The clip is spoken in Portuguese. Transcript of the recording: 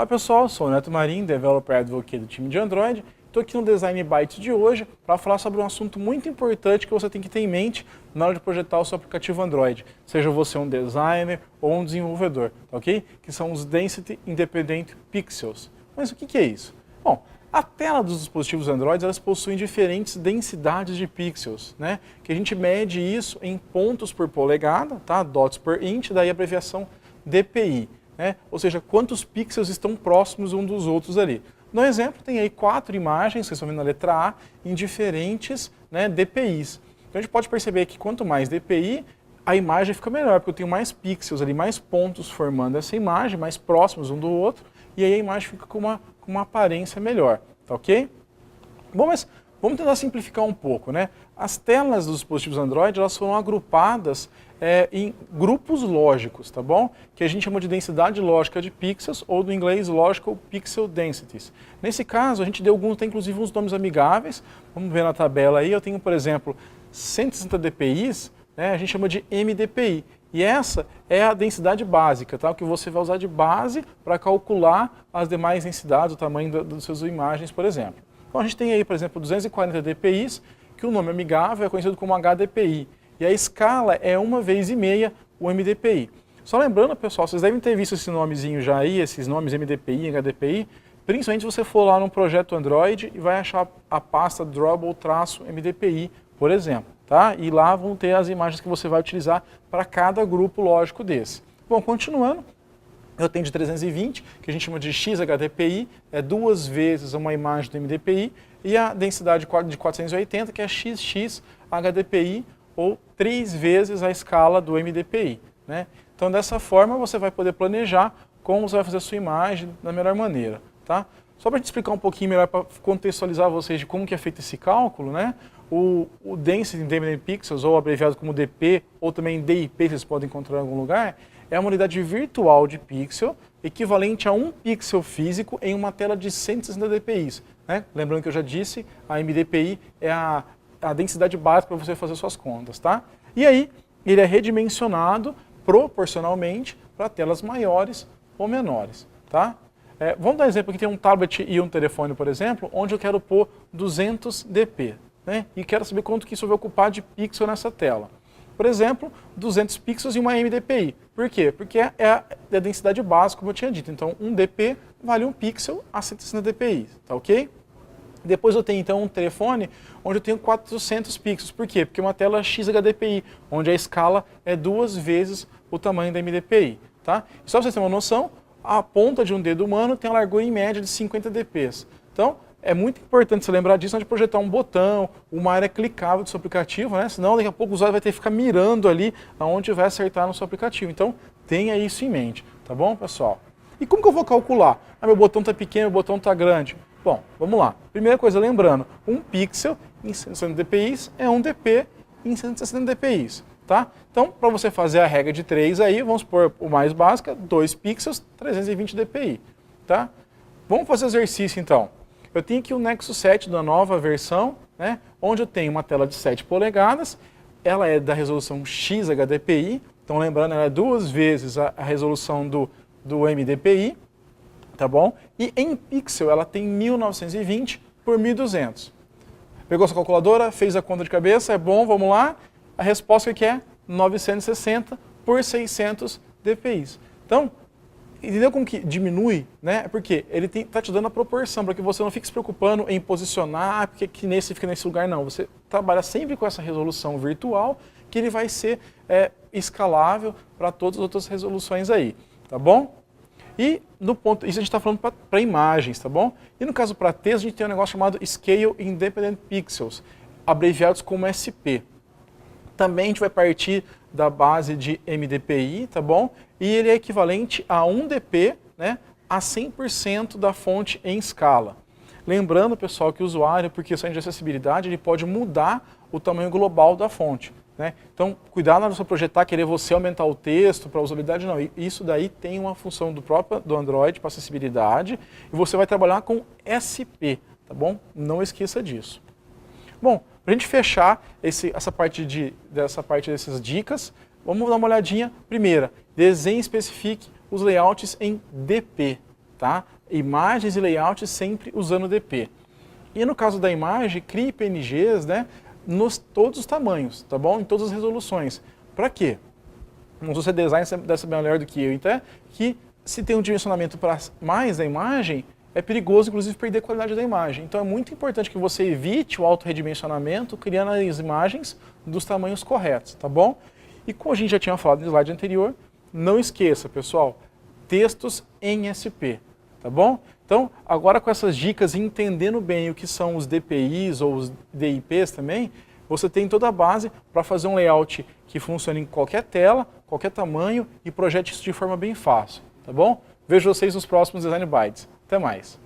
Olá pessoal, sou o Neto Marim, Developer Advocate do time de Android. Estou aqui no Design Bytes de hoje para falar sobre um assunto muito importante que você tem que ter em mente na hora de projetar o seu aplicativo Android, seja você um designer ou um desenvolvedor, tá ok? Que são os Density Independent Pixels. Mas o que é isso? Bom, a tela dos dispositivos Android elas possuem diferentes densidades de pixels, né? Que a gente mede isso em pontos por polegada, tá? Dots per inch, daí a abreviação DPI. Né? Ou seja, quantos pixels estão próximos um dos outros ali. No exemplo, tem aí 4 imagens, vocês estão vendo na letra A, em diferentes DPIs. Então a gente pode perceber que quanto mais DPI, a imagem fica melhor, porque eu tenho mais pixels ali, mais pontos formando essa imagem, mais próximos um do outro, e aí a imagem fica com uma aparência melhor, tá ok? Bom, mas vamos tentar simplificar um pouco, né? As telas dos dispositivos Android, elas foram agrupadas em grupos lógicos, tá bom? Que a gente chama de densidade lógica de pixels, ou do inglês Logical Pixel Densities. Nesse caso, a gente deu alguns, tem inclusive uns nomes amigáveis. Vamos ver na tabela aí, eu tenho, por exemplo, 160 dpi, né? A gente chama de MDPI. E essa é a densidade básica, tá? O que você vai usar de base para calcular as demais densidades, o tamanho das suas imagens, por exemplo. Então a gente tem aí, por exemplo, 240 dpi, que o nome amigável é conhecido como HDPI. E a escala é 1,5 vezes o MDPI. Só lembrando, pessoal, vocês devem ter visto esse nomezinho já aí, esses nomes MDPI, HDPI, principalmente se você for lá no projeto Android e vai achar a pasta Drawable-MDPI, por exemplo. Tá? E lá vão ter as imagens que você vai utilizar para cada grupo lógico desse. Bom, continuando, eu tenho de 320, que a gente chama de XHDPI, é 2 vezes uma imagem do MDPI, e a densidade de 480, que é XXHDPI, ou 3 vezes a escala do MDPI. Né? Então, dessa forma, você vai poder planejar como você vai fazer a sua imagem da melhor maneira. Tá? Só para te explicar um pouquinho melhor, para contextualizar vocês de como que é feito esse cálculo, né? O Density Independent Pixels, ou abreviado como DP, ou também DIP, vocês podem encontrar em algum lugar, é uma unidade virtual de pixel, equivalente a 1 pixel físico em uma tela de 160 dpi. Né? Lembrando que eu já disse, a MDPI é a densidade básica para você fazer suas contas. Tá? E aí, ele é redimensionado proporcionalmente para telas maiores ou menores. Tá? Vamos dar um exemplo aqui, tem um tablet e um telefone, por exemplo, onde eu quero pôr 200 dp. Né? E quero saber quanto que isso vai ocupar de pixel nessa tela. Por exemplo, 200 pixels e uma MDPI. Por quê? Porque é a densidade básica, como eu tinha dito. Então, 1 dp vale 1 pixel a 160 dpi. Tá ok? Depois eu tenho, então, um telefone onde eu tenho 400 pixels. Por quê? Porque é uma tela XHDPI, onde a escala é 2 vezes o tamanho da MDPI. Tá? E só para vocês terem uma noção, a ponta de um dedo humano tem a largura em média de 50 dp. Então, é muito importante você lembrar disso antes de projetar um botão, uma área clicável do seu aplicativo, né? Senão daqui a pouco o usuário vai ter que ficar mirando ali aonde vai acertar no seu aplicativo. Então, tenha isso em mente, tá bom, pessoal? E como que eu vou calcular? Ah, meu botão está pequeno, meu botão está grande. Bom, vamos lá. Primeira coisa, lembrando, 1 pixel em 160 dpi é 1 dp em 160 dpi, tá? Então, para você fazer a regra de 3 aí, vamos pôr o mais básico, 2 pixels, 320 dpi, tá? Vamos fazer o exercício então. Eu tenho aqui o Nexus 7 da nova versão, né, onde eu tenho uma tela de 7 polegadas, ela é da resolução XHDPI, então lembrando, ela é 2 vezes a resolução do MDPI, tá bom? E em pixel ela tem 1920 por 1200. Pegou sua calculadora, fez a conta de cabeça, é bom, vamos lá? A resposta aqui é 960 por 600 dpi. Então, entendeu como que diminui? Né? Porque ele está te dando a proporção, para que você não fique se preocupando em posicionar, porque que nesse fica nesse lugar, não. Você trabalha sempre com essa resolução virtual, que ele vai ser escalável para todas as outras resoluções aí, tá bom? E no ponto, isso a gente está falando para imagens, tá bom? E no caso para texto, a gente tem um negócio chamado Scale Independent Pixels, abreviados como SP. Também a gente vai partir da base de MDPI, tá bom? E ele é equivalente a 1 dp, né, a 100% da fonte em escala. Lembrando, pessoal, que o usuário, por questões de acessibilidade, ele pode mudar o tamanho global da fonte. Né? Então, cuidado na hora de você projetar, querer você aumentar o texto para usabilidade, não. Isso daí tem uma função do Android para acessibilidade e você vai trabalhar com SP, tá bom? Não esqueça disso. Bom, para a gente fechar essa parte dessas dicas, vamos dar uma olhadinha. Primeira, desenhe e especifique os layouts em DP. Tá? imagens e layouts sempre usando DP. E no caso da imagem, crie PNGs, né, nos todos os tamanhos, tá bom? Em todas as resoluções. Para quê? Você design deve saber melhor do que eu, então, que se tem um dimensionamento para mais da imagem, é perigoso, inclusive, perder a qualidade da imagem. Então é muito importante que você evite o autorredimensionamento, criando as imagens dos tamanhos corretos, tá bom? E como a gente já tinha falado no slide anterior, não esqueça, pessoal, textos em SP, tá bom? Então, agora com essas dicas e entendendo bem o que são os DPIs ou os DIPs também, você tem toda a base para fazer um layout que funcione em qualquer tela, qualquer tamanho e projete isso de forma bem fácil, tá bom? Vejo vocês nos próximos Design Bytes. Até mais!